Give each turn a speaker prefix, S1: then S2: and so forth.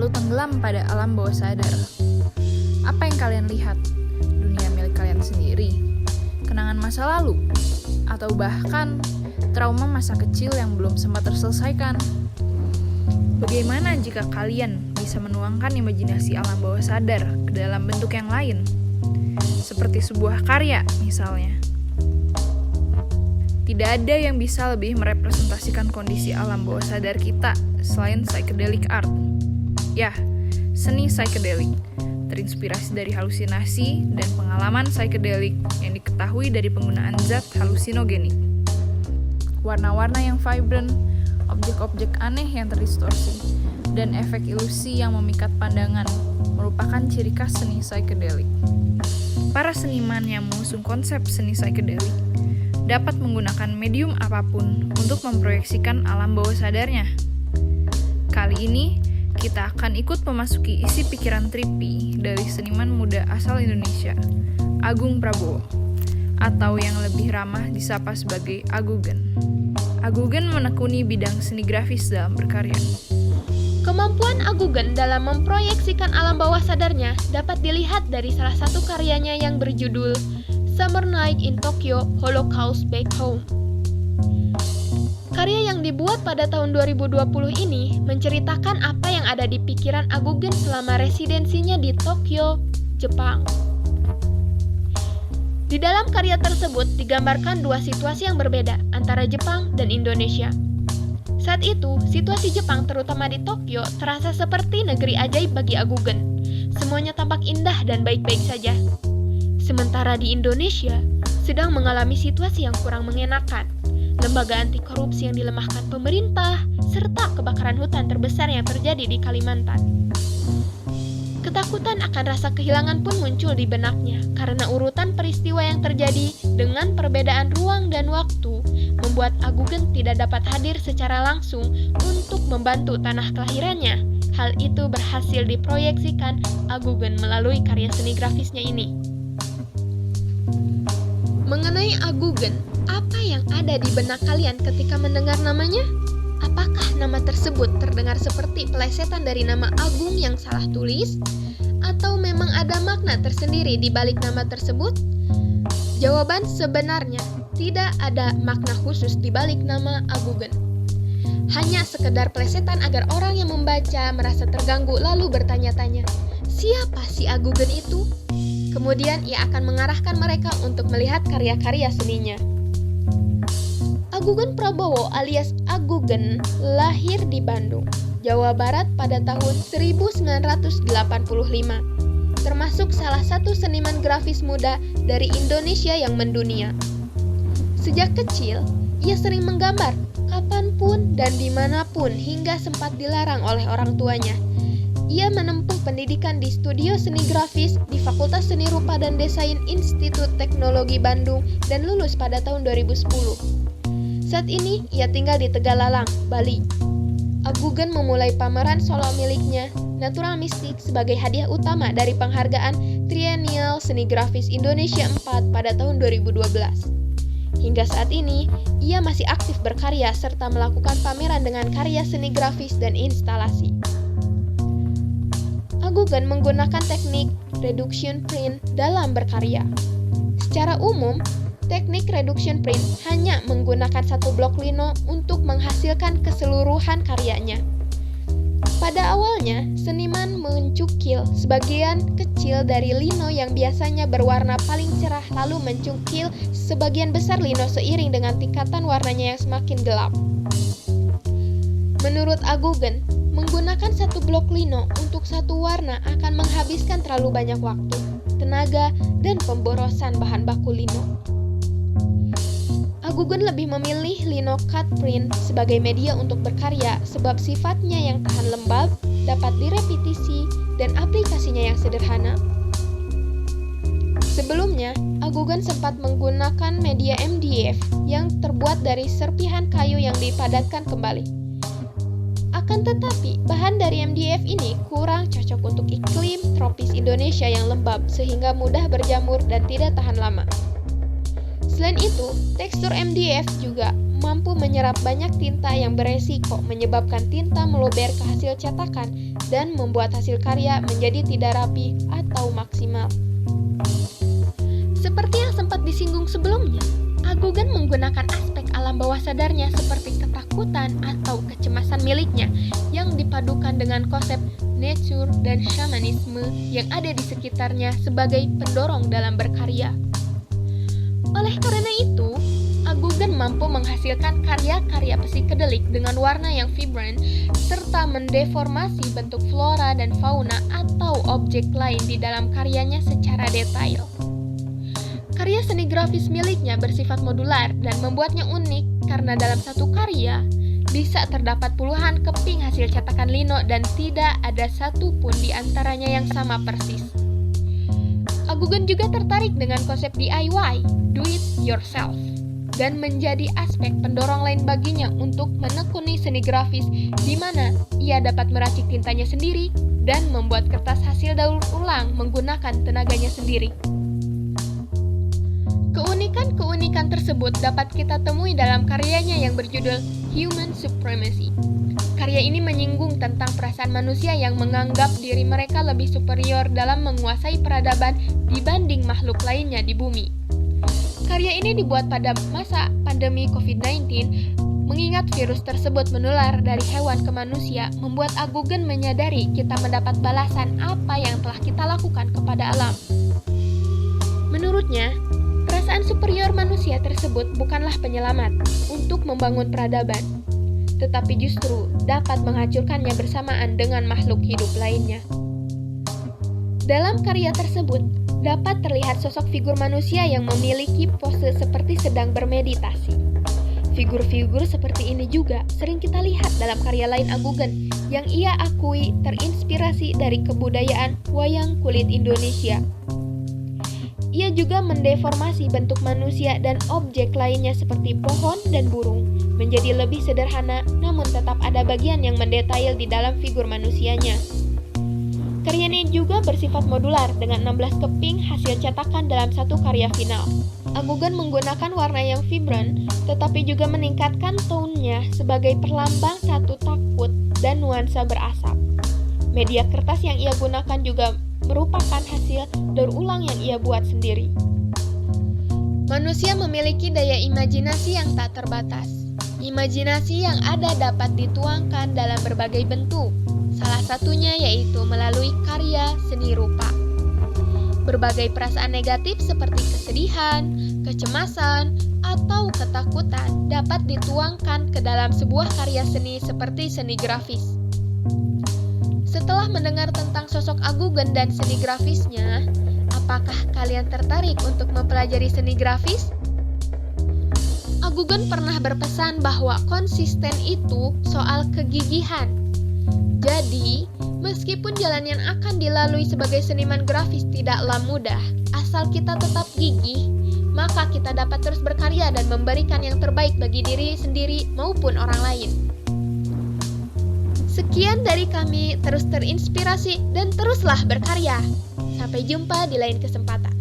S1: lalu tenggelam pada alam bawah sadar. Apa yang kalian lihat? Dunia milik kalian sendiri? Kenangan masa lalu? Atau bahkan trauma masa kecil yang belum sempat terselesaikan? Bagaimana jika kalian bisa menuangkan imajinasi alam bawah sadar ke dalam bentuk yang lain? Seperti sebuah karya misalnya. Tidak ada yang bisa lebih merepresentasikan kondisi alam bawah sadar kita selain psychedelic art. Ya, seni psychedelic, terinspirasi dari halusinasi dan pengalaman psychedelic yang diketahui dari penggunaan zat halusinogenik. Warna-warna yang vibrant, objek-objek aneh yang terdistorsi, dan efek ilusi yang memikat pandangan merupakan ciri khas seni psychedelic. Para seniman yang mengusung konsep seni psychedelic dapat menggunakan medium apapun untuk memproyeksikan alam bawah sadarnya. Kali ini, kita akan ikut memasuki isi pikiran trippy dari seniman muda asal Indonesia, Agung Prabowo, atau yang lebih ramah disapa sebagai Agugen. Agugen menekuni bidang seni grafis dalam berkarya.
S2: Kemampuan Agugen dalam memproyeksikan alam bawah sadarnya dapat dilihat dari salah satu karyanya yang berjudul Summer Night in Tokyo, Holocaust Back Home. Karya yang dibuat pada tahun 2020 ini menceritakan apa yang ada di pikiran Agugen selama residensinya di Tokyo, Jepang. Di dalam karya tersebut digambarkan dua situasi yang berbeda antara Jepang dan Indonesia. Saat itu, situasi Jepang terutama di Tokyo terasa seperti negeri ajaib bagi Agugen. Semuanya tampak indah dan baik-baik saja. Sementara di Indonesia sedang mengalami situasi yang kurang mengenakan, lembaga anti korupsi yang dilemahkan pemerintah, serta kebakaran hutan terbesar yang terjadi di Kalimantan. Ketakutan akan rasa kehilangan pun muncul di benaknya karena urutan peristiwa yang terjadi dengan perbedaan ruang dan waktu membuat Agugen tidak dapat hadir secara langsung untuk membantu tanah kelahirannya. Hal itu berhasil diproyeksikan Agugen melalui karya seni grafisnya ini. Mengenai Agugen, apa yang ada di benak kalian ketika mendengar namanya? Apakah nama tersebut terdengar seperti pelesetan dari nama Agung yang salah tulis? Atau memang ada makna tersendiri di balik nama tersebut? Jawaban sebenarnya, tidak ada makna khusus di balik nama Agugen. Hanya sekedar pelesetan agar orang yang membaca merasa terganggu lalu bertanya-tanya, siapa si Agugen itu? Kemudian ia akan mengarahkan mereka untuk melihat karya-karya seninya. Agugen Prabowo alias Agugen lahir di Bandung, Jawa Barat pada tahun 1985. Termasuk salah satu seniman grafis muda dari Indonesia yang mendunia. Sejak kecil, ia sering menggambar kapanpun dan dimanapun hingga sempat dilarang oleh orang tuanya. Ia menempuh pendidikan di studio seni grafis di Fakultas Seni Rupa dan Desain Institut Teknologi Bandung dan lulus pada tahun 2010. Saat ini, ia tinggal di Tegalalang, Bali. Agugen memulai pameran solo miliknya, Natural Mystic, sebagai hadiah utama dari penghargaan Triennial Seni Grafis Indonesia 4 pada tahun 2012. Hingga saat ini, ia masih aktif berkarya serta melakukan pameran dengan karya seni grafis dan instalasi. Agugen menggunakan teknik reduction print dalam berkarya. Secara umum, teknik reduction print hanya menggunakan satu blok lino untuk menghasilkan keseluruhan karyanya. Pada awalnya, seniman mencukil sebagian kecil dari lino yang biasanya berwarna paling cerah lalu mencukil sebagian besar lino seiring dengan tingkatan warnanya yang semakin gelap. Menurut Agugen, menggunakan satu blok lino untuk satu warna akan menghabiskan terlalu banyak waktu, tenaga, dan pemborosan bahan baku lino. Agugen lebih memilih lino cut print sebagai media untuk berkarya sebab sifatnya yang tahan lembab, dapat direpetisi, dan aplikasinya yang sederhana. Sebelumnya, Agugen sempat menggunakan media MDF yang terbuat dari serpihan kayu yang dipadatkan kembali. Akan tetapi, bahan dari MDF ini kurang cocok untuk iklim tropis Indonesia yang lembab sehingga mudah berjamur dan tidak tahan lama. Selain itu, tekstur MDF juga mampu menyerap banyak tinta yang beresiko menyebabkan tinta meluber ke hasil cetakan dan membuat hasil karya menjadi tidak rapi atau maksimal. Seperti yang sempat disinggung sebelumnya, Agugen menggunakan aspek alam bawah sadarnya seperti ketakutan atau kecemasan miliknya yang dipadukan dengan konsep nature dan shamanisme yang ada di sekitarnya sebagai pendorong dalam berkarya. Oleh karena itu, Agugen mampu menghasilkan karya-karya psikedelik dengan warna yang vibrant serta mendeformasi bentuk flora dan fauna atau objek lain di dalam karyanya secara detail. Karya seni grafis miliknya bersifat modular dan membuatnya unik karena dalam satu karya bisa terdapat puluhan keping hasil cetakan lino dan tidak ada satu pun di antaranya yang sama persis. Agugen juga tertarik dengan konsep DIY, do it yourself, dan menjadi aspek pendorong lain baginya untuk menekuni seni grafis di mana ia dapat meracik tintanya sendiri dan membuat kertas hasil daur ulang menggunakan tenaganya sendiri. Keunikan tersebut dapat kita temui dalam karyanya yang berjudul Human Supremacy. Karya ini menyinggung tentang perasaan manusia yang menganggap diri mereka lebih superior dalam menguasai peradaban dibanding makhluk lainnya di bumi. Karya ini dibuat pada masa pandemi COVID-19, mengingat virus tersebut menular dari hewan ke manusia, membuat Agugen menyadari kita mendapat balasan apa yang telah kita lakukan kepada alam. Menurutnya, perasaan superior manusia tersebut bukanlah penyelamat untuk membangun peradaban, tetapi justru dapat menghancurkannya bersamaan dengan makhluk hidup lainnya. Dalam karya tersebut, dapat terlihat sosok figur manusia yang memiliki pose seperti sedang bermeditasi. Figur-figur seperti ini juga sering kita lihat dalam karya lain Agugen yang ia akui terinspirasi dari kebudayaan wayang kulit Indonesia. Ia juga mendeformasi bentuk manusia dan objek lainnya seperti pohon dan burung menjadi lebih sederhana, namun tetap ada bagian yang mendetail di dalam figur manusianya. Karya ini juga bersifat modular dengan 16 keping hasil cetakan dalam satu karya final. Agugen menggunakan warna yang vibrant, tetapi juga meningkatkan tone-nya sebagai perlambang satu takut dan nuansa berasap. Media kertas yang ia gunakan juga merupakan hasil daur ulang yang ia buat sendiri. Manusia memiliki daya imajinasi yang tak terbatas. Imajinasi yang ada dapat dituangkan dalam berbagai bentuk, salah satunya yaitu melalui karya seni rupa. Berbagai perasaan negatif seperti kesedihan, kecemasan, atau ketakutan dapat dituangkan ke dalam sebuah karya seni seperti seni grafis. Setelah mendengar tentang sosok Agugen dan seni grafisnya, apakah kalian tertarik untuk mempelajari seni grafis? Agugen pernah berpesan bahwa konsisten itu soal kegigihan. Jadi, meskipun jalan yang akan dilalui sebagai seniman grafis tidaklah mudah, asal kita tetap gigih, maka kita dapat terus berkarya dan memberikan yang terbaik bagi diri sendiri maupun orang lain. Sekian dari kami, terus terinspirasi dan teruslah berkarya. Sampai jumpa di lain kesempatan.